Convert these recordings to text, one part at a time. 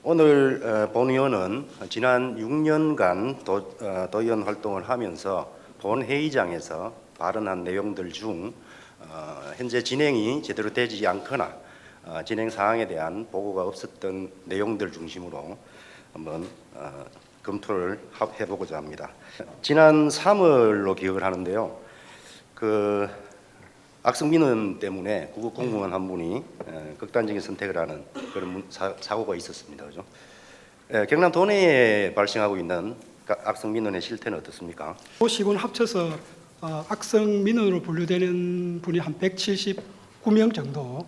오늘 본의원은 지난 6년간 도의원 활동을 하면서 본회의장에서 발언한 내용들 중 현재 진행이 제대로 되지 않거나 진행 사항에 대한 보고가 없었던 내용들 중심으로 한번 검토를 해보고자 합니다. 지난 3월로 기억을 하는데요. 악성 민원 때문에 구급 공무원 한 분이 극단적인 선택을 하는 그런 사고가 있었습니다. 그죠? 경남 도내에 발생하고 있는 악성 민원의 실태는 어떻습니까? 시군 합쳐서 악성 민원으로 분류되는 분이 한 179명 정도,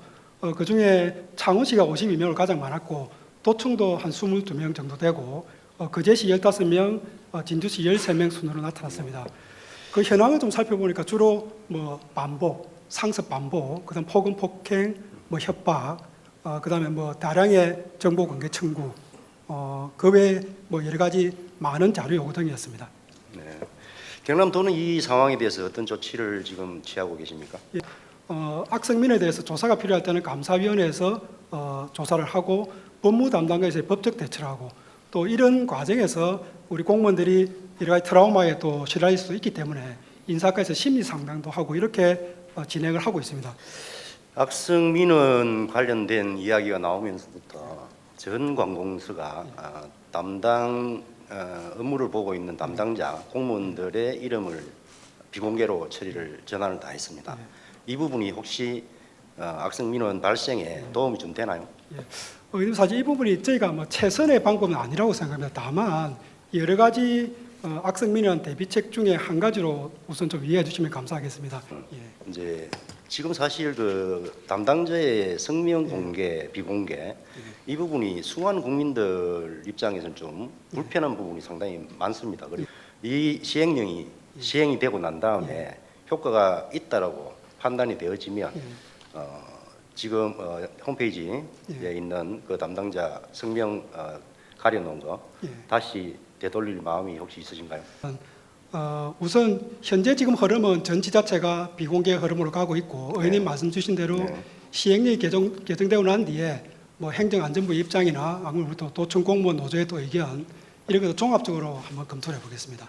그 중에 창원시가 52명을 가장 많았고 도청도 한 22명 정도 되고 거제시 15명, 진주시 13명 순으로 나타났습니다. 그 현황을 좀 살펴보니까 주로 반복, 상습 반복, 그다음 폭언 폭행, 협박, 그다음에 다량의 정보 공개 청구, 그 외에 여러 가지 많은 자료 요구 등이었습니다. 네. 경남도는 이 상황에 대해서 어떤 조치를 지금 취하고 계십니까? 예, 악성 민원에 대해서 조사가 필요할 때는 감사위원회에서 조사를 하고 법무 담당자에서 법적 대처를 하고 또 이런 과정에서 우리 공무원들이 여러 가지 트라우마에 또 시달릴 수도 있기 때문에 인사과에서 심리 상담도 하고 이렇게 진행을 하고 있습니다. 악성 민원 관련된 이야기가 나오면서부터 전 관공서가 담당 업무를 보고 있는 담당자 공무원들의 이름을 비공개로 처리를 전환을 다 했습니다. 네. 이 부분이 혹시 악성 민원 발생에 도움이 좀 되나요? 예. 사실 이 부분이 저희가 최선의 방법은 아니라고 생각합니다. 다만 여러 가지 악성 민원 대비책 중에 한 가지로 우선 좀 이해해 주시면 감사하겠습니다. 예. 이제 지금 사실 담당자의 성명 공개, 비공개 이 부분이 수많은 국민들 입장에서는 좀 불편한 부분이 상당히 많습니다. 그리고 이 시행령이 시행이 되고 난 다음에 효과가 있다라고 판단이 되어지면 지금 홈페이지에 있는 그 담당자 성명 가려놓은 거 다시 되돌릴 마음이 혹시 있으신가요? 우선 현재 지금 흐름은 전 지자체가 비공개 흐름으로 가고 있고 의원님 말씀 주신 대로 시행령이 개정되고 난 뒤에 행정안전부 입장이나 아무래도 도청 공무원 노조의 또 의견 이런 것도 종합적으로 한번 검토를 해보겠습니다.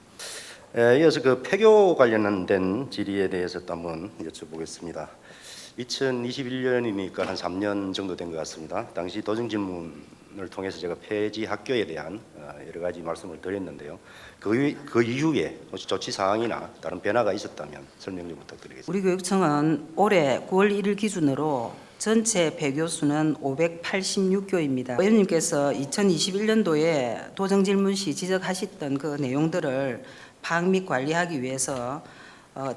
이어서 폐교 관련된 질의에 대해서 또 한번 여쭤보겠습니다. 2021년이니까 한 3년 정도 된 것 같습니다. 당시 도정질문을 통해서 제가 폐지 학교에 대한 여러 가지 말씀을 드렸는데요. 그 이후에 혹시 조치 사항이나 다른 변화가 있었다면 설명 좀 부탁드리겠습니다. 우리 교육청은 올해 9월 1일 기준으로 전체 폐교 수는 586교입니다. 의원님께서 2021년도에 도정질문 시 지적하셨던 그 내용들을 파악 및 관리하기 위해서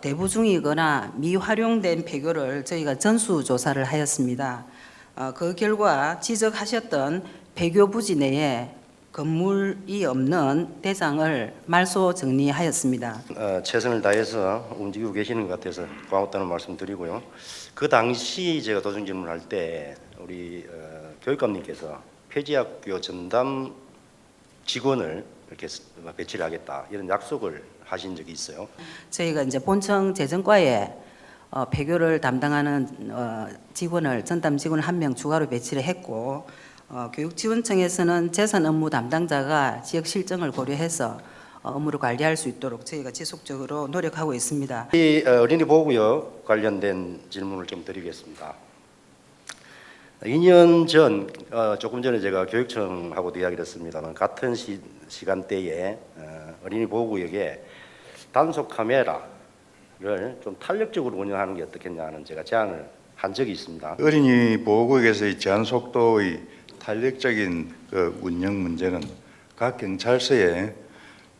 대부 중이거나 미활용된 폐교를 저희가 전수조사를 하였습니다. 그 결과 지적하셨던 폐교 부지 내에 건물이 없는 대상을 말소 정리하였습니다. 최선을 다해서 움직이고 계시는 것 같아서 고맙다는 말씀 드리고요. 그 당시 제가 도정 질문할 때 우리 교육감님께서 폐지학교 전담 직원을 이렇게 배치를 하겠다 이런 약속을 하신 적이 있어요. 저희가 이제 본청 재정과에 폐교를 담당하는 직원을 전담 직원 1명 추가로 배치를 했고 교육지원청에서는 재산 업무 담당자가 지역 실정을 고려해서 업무를 관리할 수 있도록 저희가 지속적으로 노력하고 있습니다. 이 어린이 보호구역 관련된 질문을 좀 드리겠습니다. 2년 전, 조금 전에 제가 교육청하고도 이야기를 했습니다만 같은 시간대에 어린이 보호구역에 단속 카메라를 좀 탄력적으로 운영하는 게 어떻겠냐는 제가 제안을 한 적이 있습니다. 어린이 보호구역에서의 제한 속도의 탄력적인 운영 문제는 각 경찰서에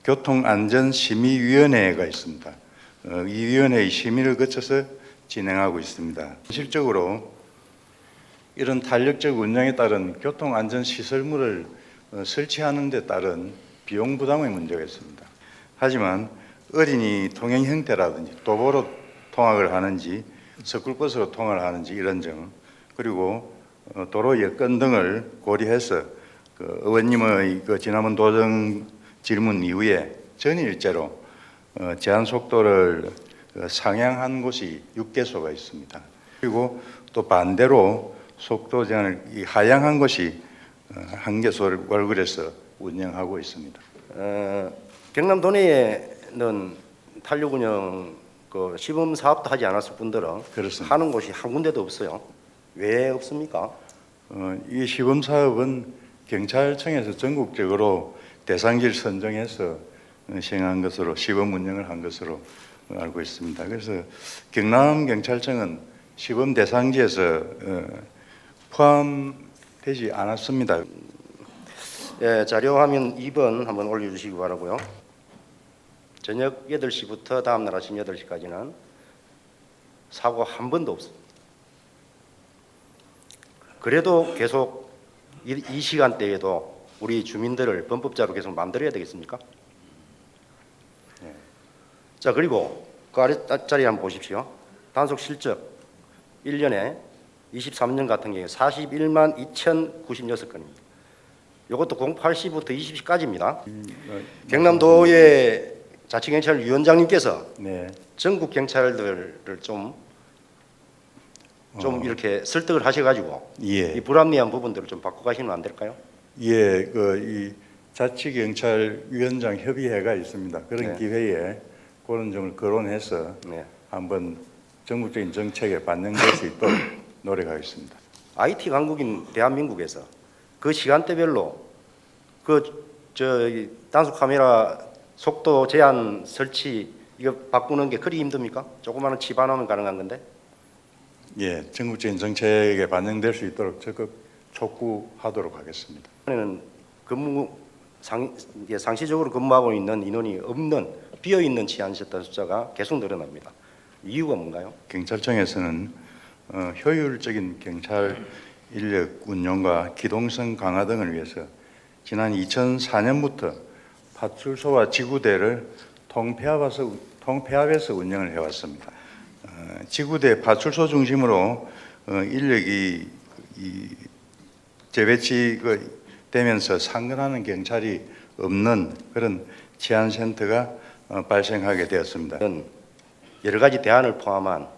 교통안전심의위원회가 있습니다. 이 위원회의 심의를 거쳐서 진행하고 있습니다. 실적으로 이런 탄력적 운영에 따른 교통안전시설물을 설치하는 데 따른 비용 부담의 문제가 있습니다. 하지만 어린이 통행 형태라든지 도보로 통학을 하는지 서쿨버스로 통학을 하는지 이런 점 그리고 도로 여건 등을 고려해서 의원님의 지난번 도정 질문 이후에 전일제로 제한 속도를 상향한 곳이 6개소가 있습니다. 그리고 또 반대로 속도 제한을 이 하향한 것이 한계소를 월급에서 운영하고 있습니다. 경남 도내에는 탄력 운영 그 시범 사업도 하지 않았을 뿐더러 그렇습니다. 하는 곳이 한 군데도 없어요. 왜 없습니까? 이 시범 사업은 경찰청에서 전국적으로 대상지를 선정해서 시행한 것으로 시범 운영을 한 것으로 알고 있습니다. 그래서 경남 경찰청은 시범 대상지에서 포함되지 않았습니다. 예, 자료 화면 2번 한번 올려주시기 바라고요. 저녁 8시부터 다음날 아침 8시까지는 사고 한 번도 없습니다. 그래도 계속 이 시간대에도 우리 주민들을 범법자로 계속 만들어야 되겠습니까? 자, 그리고 그 아래자리 한번 보십시오. 단속 실적 1년에 23년 같은 경우에 41만 2,096건입니다. 이것도 08시부터 20시까지입니다. 경남도의 자치경찰위원장님께서 네. 전국 경찰들을 좀 이렇게 설득을 하셔가지고 예. 이 불합리한 부분들을 좀 바꿔가시면 안 될까요? 예, 이 자치경찰위원장 협의회가 있습니다. 그런 네. 기회에 그런 점을 거론해서 네. 한번 전국적인 정책에 반영될 수 있도록 노력하겠습니다. IT 강국인 대한민국에서 그 시간대별로 이 단속 카메라 속도 제한 설치 이거 바꾸는 게 그리 힘듭니까? 조그마한 집 하나면 가능한 건데. 예, 전국적인 정책에 반영될 수 있도록 적극 촉구하도록 하겠습니다. 이번에는 상시적으로 근무하고 있는 인원이 없는 비어 있는 치안센터 숫자가 계속 늘어납니다. 이유가 뭔가요? 경찰청에서는 효율적인 경찰 인력 운용과 기동성 강화 등을 위해서 지난 2004년부터 파출소와 지구대를 통폐합해서 운영을 해왔습니다. 지구대 파출소 중심으로 인력이 재배치되면서 상근하는 경찰이 없는 그런 치안센터가 발생하게 되었습니다. 여러 가지 대안을 포함한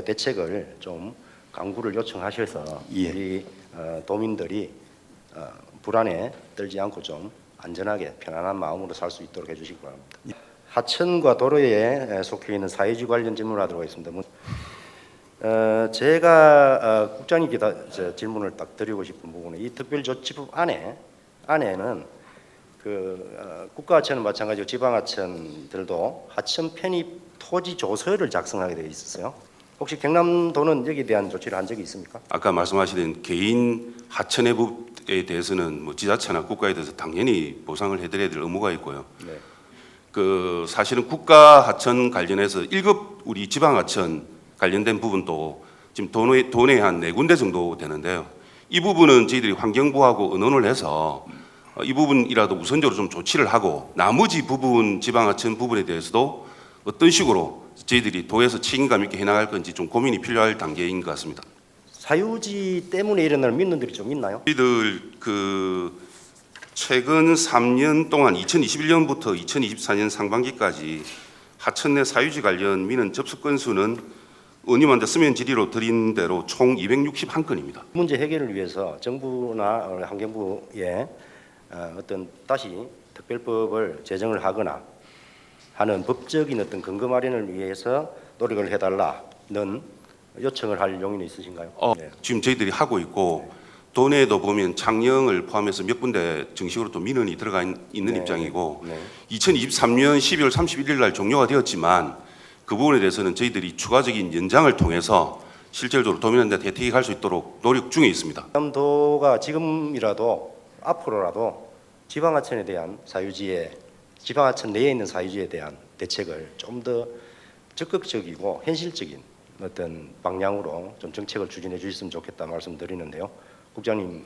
대책을 좀 강구를 요청하셔서 예. 우리 도민들이 불안에 떨지 않고 좀 안전하게 편안한 마음으로 살 수 있도록 해주시기 바랍니다. 하천과 도로에 속해 있는 사회주의 관련 질문하도록 하겠습니다. 제가 국장님께 질문을 딱 드리고 싶은 부분은 이 특별조치법 안에는 국가하천은 마찬가지고 지방하천들도 하천 편입 토지 조서를 작성하게 되어 있었어요. 혹시 경남도는 여기에 대한 조치를 한 적이 있습니까? 아까 말씀하신 개인 하천 해부에 대해서는 뭐 지자체나 국가에 대해서 당연히 보상을 해드려야 될 의무가 있고요. 네. 사실은 국가 하천 관련해서 1급 우리 지방 하천 관련된 부분도 지금 도내에 한 4군데 정도 되는데요. 이 부분은 저희들이 환경부하고 의논을 해서 이 부분이라도 우선적으로 좀 조치를 하고 나머지 부분 지방 하천 부분에 대해서도 어떤 식으로 저희들이 도에서 책임감 있게 해나갈 건지 좀 고민이 필요할 단계인 것 같습니다. 사유지 때문에 일어날 민원들이 좀 있나요? 저희들 최근 3년 동안 2021년부터 2024년 상반기까지 하천 내 사유지 관련 민원 접수 건수는 의원님한테 서면 질의로 드린 대로 총 261건입니다. 문제 해결을 위해서 정부나 환경부에 어떤 다시 특별법을 제정을 하거나 하는 법적인 어떤 근거 마련을 위해서 노력을 해달라는 요청을 할 용의는 있으신가요? 네. 지금 저희들이 하고 있고 도내에도 보면 창녕을 포함해서 몇 군데 정식으로 또 민원이 들어가 있는 네. 입장이고 네. 2023년 12월 31일 날 종료가 되었지만 그 부분에 대해서는 저희들이 추가적인 연장을 통해서 실질적으로 도민한테 대책할 수 있도록 노력 중에 있습니다. 경남도가 지금이라도 앞으로라도 지방하천에 대한 지방하천 내에 있는 사유지에 대한 대책을 좀 더 적극적이고 현실적인 어떤 방향으로 좀 정책을 추진해 주셨으면 좋겠다 말씀드리는데요. 국장님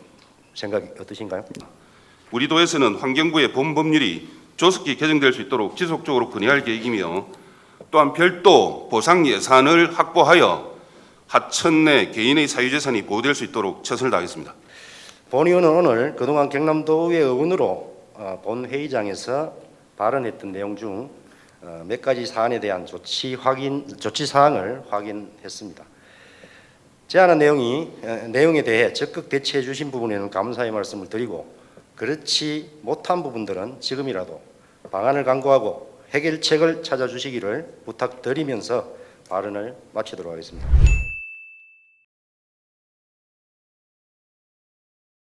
생각이 어떠신가요? 우리 도에서는 환경부의 본 법률이 조속히 개정될 수 있도록 지속적으로 건의할 계획이며 또한 별도 보상 예산을 확보하여 하천 내 개인의 사유재산이 보호될 수 있도록 최선을 다하겠습니다. 본 의원은 오늘 그동안 경남도의 의원으로 본 회의장에서 발언했던 내용 중 몇 가지 사안에 대한 조치 사항을 확인했습니다. 제안한 내용에 대해 적극 대처해 주신 부분에는 감사의 말씀을 드리고 그렇지 못한 부분들은 지금이라도 방안을 강구하고 해결책을 찾아주시기를 부탁드리면서 발언을 마치도록 하겠습니다.